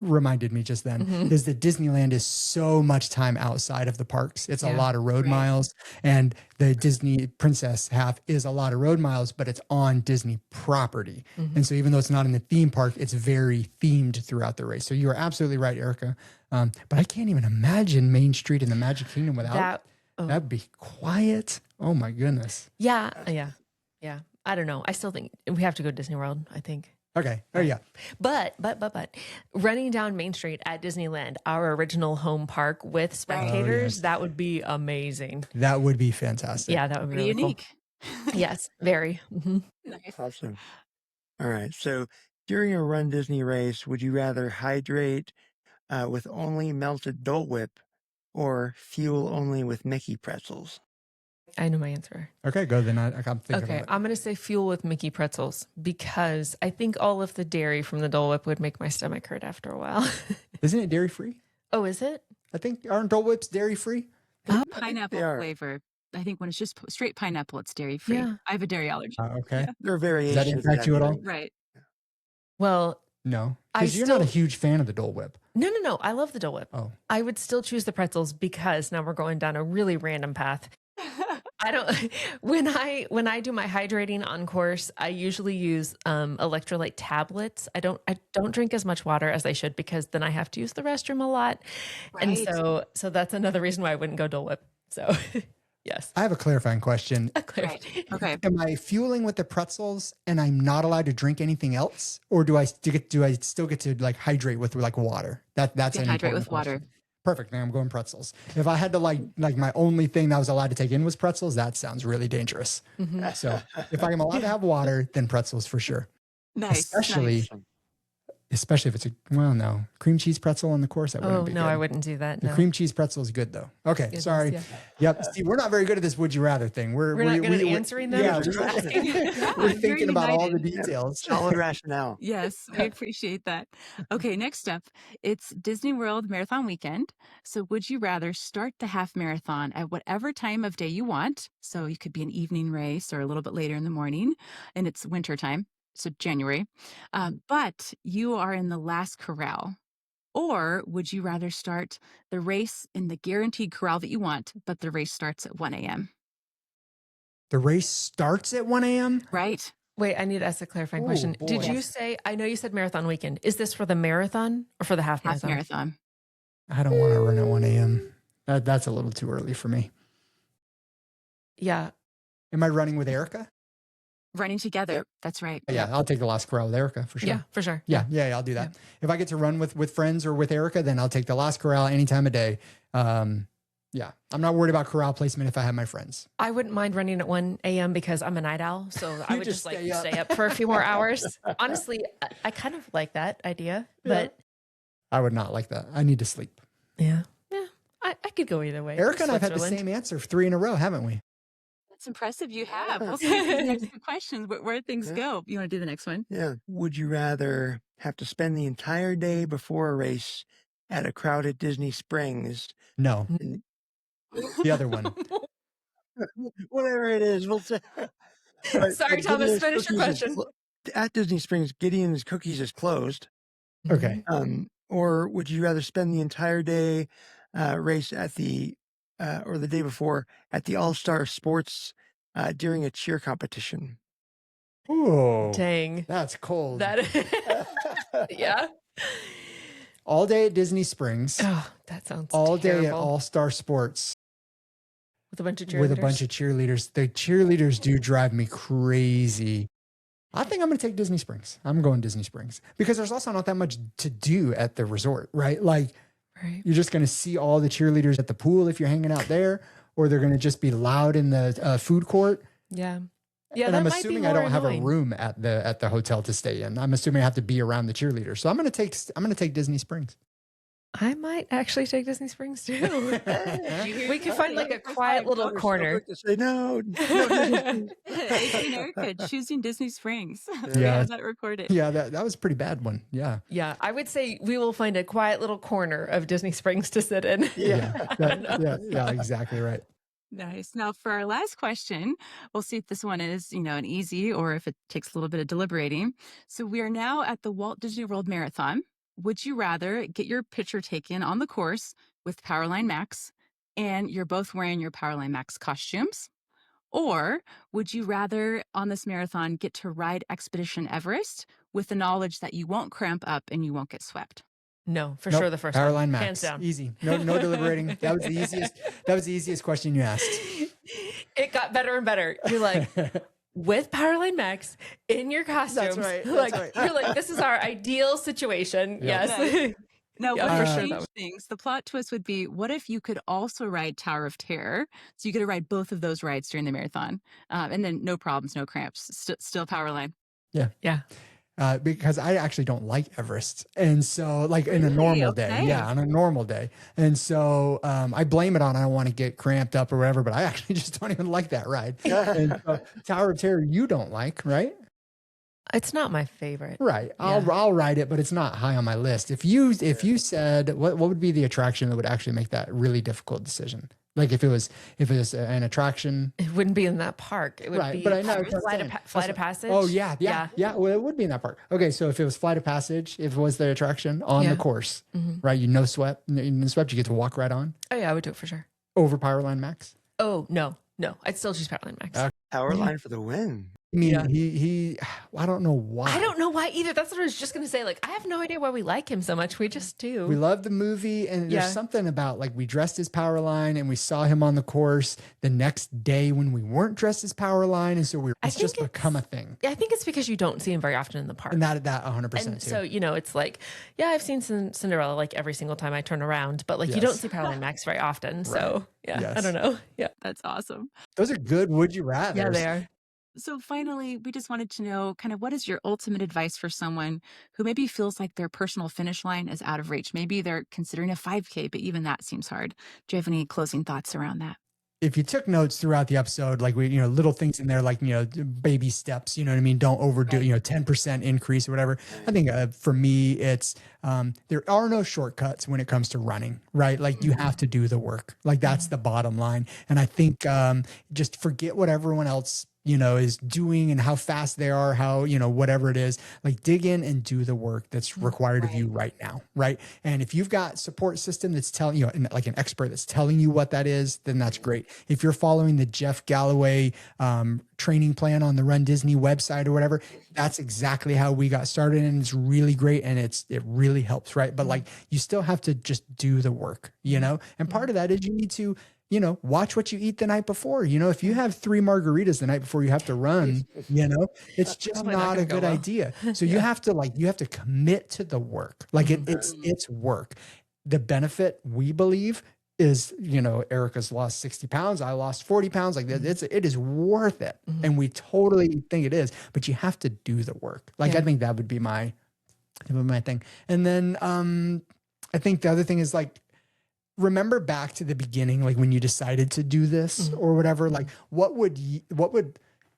reminded me just then, is that Disneyland is so much time outside of the parks. It's a lot of road miles. And the Disney Princess half is a lot of road miles, but it's on Disney property. And so even though it's not in the theme park, it's very themed throughout the race. So you are absolutely right, Erika. But I can't even imagine Main Street in the Magic Kingdom without that'd be quiet. Oh my goodness. Yeah. I don't know. I still think we have to go to Disney World, I think. Okay. Oh yeah. But running down Main Street at Disneyland, our original home park with spectators, that would be amazing. That would be fantastic. Yeah, that would be really unique. Cool. Yes, very. Nice. Awesome. All right. So during a Run Disney race, would you rather hydrate with only melted Dole Whip or fuel only with Mickey pretzels? I know my answer. Okay, go then. I'm thinking about it. I'm going to say fuel with Mickey pretzels because I think all of the dairy from the Dole Whip would make my stomach hurt after a while. Isn't it dairy free? Oh, is it? I think, aren't Dole Whips dairy free? Pineapple flavor. I think when it's just straight pineapple, it's dairy free. Yeah. I have a dairy allergy. Okay. Yeah. There are variations. Does that impact you at all? Right. Well, no. Because you're not a huge fan of the Dole Whip. No. I love the Dole Whip. Oh. I would still choose the pretzels because now we're going down a really random path. I don't. When I do my hydrating on course, I usually use electrolyte tablets. I don't drink as much water as I should because then I have to use the restroom a lot, and so that's another reason why I wouldn't go Dole Whip. So, yes. I have a clarifying question. Okay. Am I fueling with the pretzels and I'm not allowed to drink anything else, or do I still get to like hydrate with like water? That's an hydrate with question. water. Perfect. Then I'm going pretzels. If I had to like my only thing that I was allowed to take in was pretzels, that sounds really dangerous. So if I am allowed to have water, then pretzels for sure. Nice. Especially if it's cream cheese pretzel on the course. That wouldn't be good. I wouldn't do that. The cream cheese pretzel is good though. Okay, sorry. Yeah. Yep. See, we're not very good at this would you rather thing. We're not good at answering them. Yeah, we're You're thinking about all the united. details. Solid rationale. Yes, we appreciate that. Okay, next up, it's Disney World Marathon Weekend. So would you rather start the half marathon at whatever time of day you want? So it could be an evening race or a little bit later in the morning, and it's winter time, so January. But you are in the last corral. Or would you rather start the race in the guaranteed corral that you want, but the race starts at 1 a.m.? The race starts at 1 a.m.? Right. Wait, I need to ask a clarifying question. boy. Did you say, I know you said marathon weekend. Is this for the marathon or for the half Half marathon? marathon. I don't want to run at 1 a.m. That's a little too early for me. Yeah. Am I running with Erika? Running together. That's right. Yeah, I'll take the Last Corral with Erika for sure. Yeah, for sure. Yeah, I'll do that. If I get to run with friends or with Erika, then I'll take the Last Corral any time of day. Yeah, I'm not worried about corral placement if I have my friends. I wouldn't mind running at 1 a.m. because I'm a night owl. So I would just like stay up for a few more hours. Honestly, I kind of like that idea, but I would not like that. I need to sleep. yeah, I could go either way. Erika and I've had the same answer 3 in a row, haven't we? That's impressive. You have. We'll see the next two questions. Where things go. You want to do the next one? Yeah. Would you rather have to spend the entire day before a race at a crowded Disney Springs? No. The other one. Whatever it is, we'll say. Sorry, Thomas, finish your question. At Disney Springs, Gideon's Cookies is closed. Okay. Or would you rather spend the entire day race at the or the day before at the All-Star Sports during a cheer competition? Oh, Dang. that's cold. Yeah. All day at Disney Springs. Oh, that sounds all terrible. day at All-Star Sports. With a bunch of cheerleaders. With a bunch of cheerleaders. The cheerleaders do drive me crazy. I think I'm going to take Disney Springs. I'm going Disney Springs because there's also not that much to do at the resort, right? Like you're just going to see all the cheerleaders at the pool if you're hanging out there, or they're going to just be loud in the food court. Yeah. Yeah. And I'm assuming I don't have a room at the hotel to stay in. I'm assuming I have to be around the cheerleaders. So I'm going to take Disney Springs. I might actually take Disney Springs too. We could find like a quiet little corner. To say no. Erika choosing Disney Springs. Yeah, has that recorded. Yeah, that was a pretty bad one. Yeah. Yeah, I would say we will find a quiet little corner of Disney Springs to sit in. Yeah, exactly right. Nice. Now, for our last question, we'll see if this one is, an easy or if it takes a little bit of deliberating. So we are now at the Walt Disney World Marathon. Would you rather get your picture taken on the course with Powerline Max and you're both wearing your Powerline Max costumes? Or would you rather on this marathon get to ride Expedition Everest with the knowledge that you won't cramp up and you won't get swept? No, for sure the first Powerline one. Max. Hands down. Easy. No deliberating. That was the easiest question you asked. It got better and better. You're like, with Powerline Max in your costumes. That's right. You're like, this is our ideal situation. Yep. Yes. Now, Yeah, what for would sure. change things? The plot twist would be, what if you could also ride Tower of Terror? So you get to ride both of those rides during the marathon. And then no problems, no cramps, still Powerline. Yeah. Because I actually don't like Everest. And so like in a normal day. Yeah, on a normal day. And so I blame it on I don't want to get cramped up or whatever, but I actually just don't even like that ride. And so, Tower of Terror you don't like, right? It's not my favorite. Right. Yeah. I'll ride it, but it's not high on my list. If you said what would be the attraction that would actually make that really difficult decision? Like if it was an attraction, It wouldn't be in that park. It would Right, be but I know, Flight of Passage. oh yeah. Well, it would be in that park. Okay, so if it was Flight of Passage, if it was the attraction on the course, right? You no sweat, you get to walk right on Oh yeah, I would do it for sure. over Powerline Max. Oh no. I'd still choose Powerline Max. Powerline for the win. I mean, he I don't know why. I don't know why either. That's what I was just going to say. Like, I have no idea why we like him so much. We just do. We love the movie, and Yeah. there's something about like we dressed as Powerline, and we saw him on the course the next day when we weren't dressed as Powerline, and so it's just become a thing. I think it's because you don't see him very often in the park. And that 100% And too. so, it's like, yeah, I've seen Cinderella like every single time I turn around, but like you don't see Powerline Max very often. So, yeah, Yes. I don't know. Yeah. That's awesome. Those are good would you rather. Yeah, they are. So finally, we just wanted to know kind of what is your ultimate advice for someone who maybe feels like their personal finish line is out of reach? Maybe they're considering a 5K, but even that seems hard. Do you have any closing thoughts around that? If you took notes throughout the episode, like we, little things in there, like, baby steps, you know what I mean? Don't overdo, 10% increase or whatever. I think for me, it's, there are no shortcuts when it comes to running, right? Like you have to do the work. Like that's the bottom line. And I think, just forget what everyone else is doing and how fast they are, how, whatever it is, like dig in and do the work that's required of you right now. Right. And if you've got support system that's telling you, like an expert that's telling you what that is, then that's great. If you're following the Jeff Galloway training plan on the Run Disney website or whatever, that's exactly how we got started. And it's really great. And it really helps. Right. But like, you still have to just do the work, and part of that is you need to, watch what you eat the night before. If you have 3 margaritas the night before you have to run, it's just not a good idea. So you have to commit to the work. Like it's work. The benefit, we believe, is, Erika's lost 60 pounds. I lost 40 pounds. Like it is worth it. And we totally think it is, but you have to do the work. Like, I think that would be my thing. And then, I think the other thing is like, remember back to the beginning, like when you decided to do this or whatever, like what would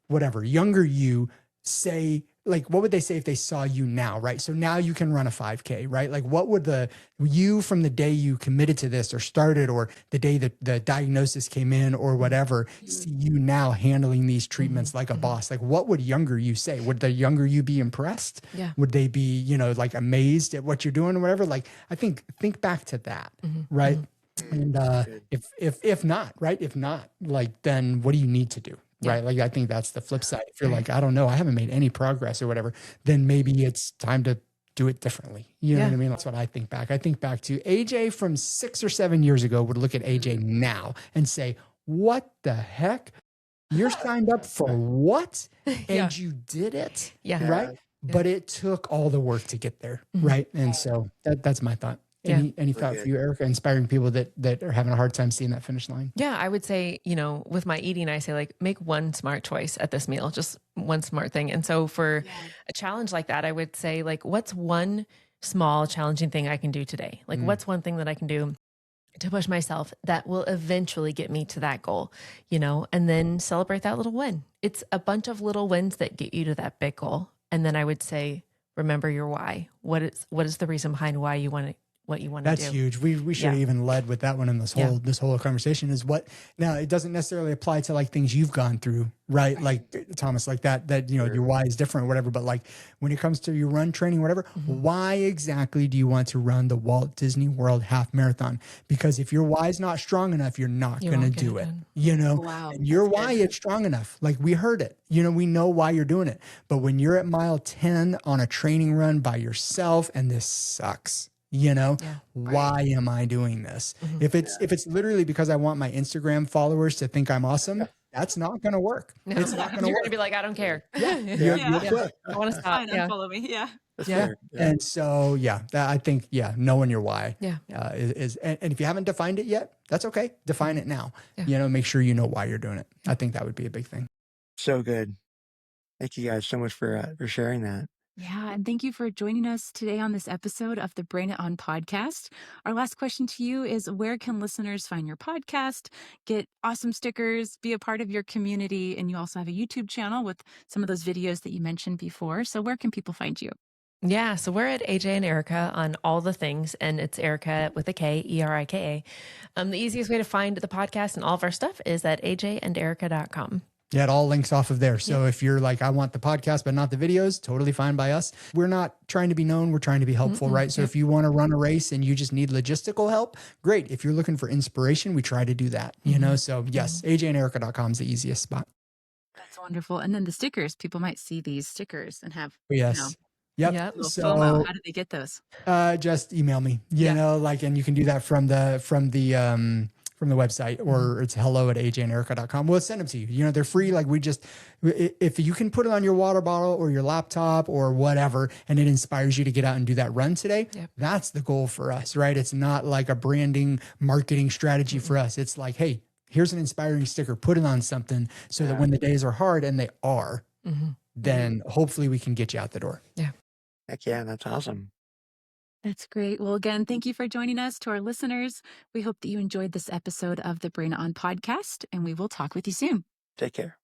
whatever younger you say, like, what would they say if they saw you now? Right. So now you can run a 5K, right? Like what would you from the day you committed to this or started, or the day that the diagnosis came in or whatever, see you now handling these treatments like a boss? Like what would younger you say? Would the younger you be impressed? Yeah. Would they be, like amazed at what you're doing or whatever? Like, I think back to that. Right. And if not, right, if not, like, then what do you need to do? Right. Like, I think that's the flip side. If you're like, I don't know, I haven't made any progress or whatever, then maybe it's time to do it differently. You know what I mean? That's what I think back. I think back to AJ from 6 or 7 years ago would look at AJ now and say, what the heck? You're signed up for what? And you did it. Yeah. Right. But it took all the work to get there. Right. And so that's my thought. Any thought for you, Erika, inspiring people that are having a hard time seeing that finish line? Yeah, I would say, with my eating, I say like make one smart choice at this meal, just one smart thing. And so for a challenge like that, I would say like, what's one small challenging thing I can do today? Like what's one thing that I can do to push myself that will eventually get me to that goal, and then celebrate that little win. It's a bunch of little wins that get you to that big goal. And then I would say, remember your why. What is the reason behind why you want to, what you want to do. That's huge. We should have even led with that one in this whole conversation is what. Now it doesn't necessarily apply to like things you've gone through, right? Like Thomas, like that your why is different or whatever. But like when it comes to your run training, whatever, why exactly do you want to run the Walt Disney World Half Marathon? Because if your why is not strong enough, you're not going to do it. Wow, and your why is strong enough. Like we heard it. We know why you're doing it. But when you're at mile 10 on a training run by yourself, and this sucks. Why am I doing this? If it's literally because I want my Instagram followers to think I'm awesome, that's not going to work. No. It's not going to work. You're going to be like, I don't care. I want to stop. Follow me. Yeah. And so, I think, knowing your why is, and if you haven't defined it yet, that's okay. Define it now. Make sure you know why you're doing it. I think that would be a big thing. So good. Thank you guys so much for sharing that. Yeah, and thank you for joining us today on this episode of the Brain It On podcast. Our last question to you is, where can listeners find your podcast, get awesome stickers, be a part of your community? And you also have a YouTube channel with some of those videos that you mentioned before. So where can people find you? Yeah, so we're at AJ and Erika on all the things, and it's Erika with a K, Erika. The easiest way to find the podcast and all of our stuff is at ajanderika.com. Yeah, it all links off of there. So if you're like, I want the podcast, but not the videos, totally fine by us. We're not trying to be known. We're trying to be helpful, right? So if you want to run a race and you just need logistical help, great. If you're looking for inspiration, we try to do that, So yes, ajanderika.com is the easiest spot. That's wonderful. And then the stickers, people might see these stickers and have, Yes. Yep. So FOMO. How do they get those? Just email me, and you can do that from the website, or it's hello@ajanderika.com. We'll send them to you. They're free. Like if you can put it on your water bottle or your laptop or whatever, and it inspires you to get out and do that run today, that's the goal for us, right? It's not like a branding marketing strategy for us. It's like, hey, here's an inspiring sticker, put it on something so that when the days are hard, and they are, then hopefully we can get you out the door. Yeah. Heck yeah, that's awesome. That's great. Well, again, thank you for joining us. To our listeners, we hope that you enjoyed this episode of the Brain It On podcast, and we will talk with you soon. Take care.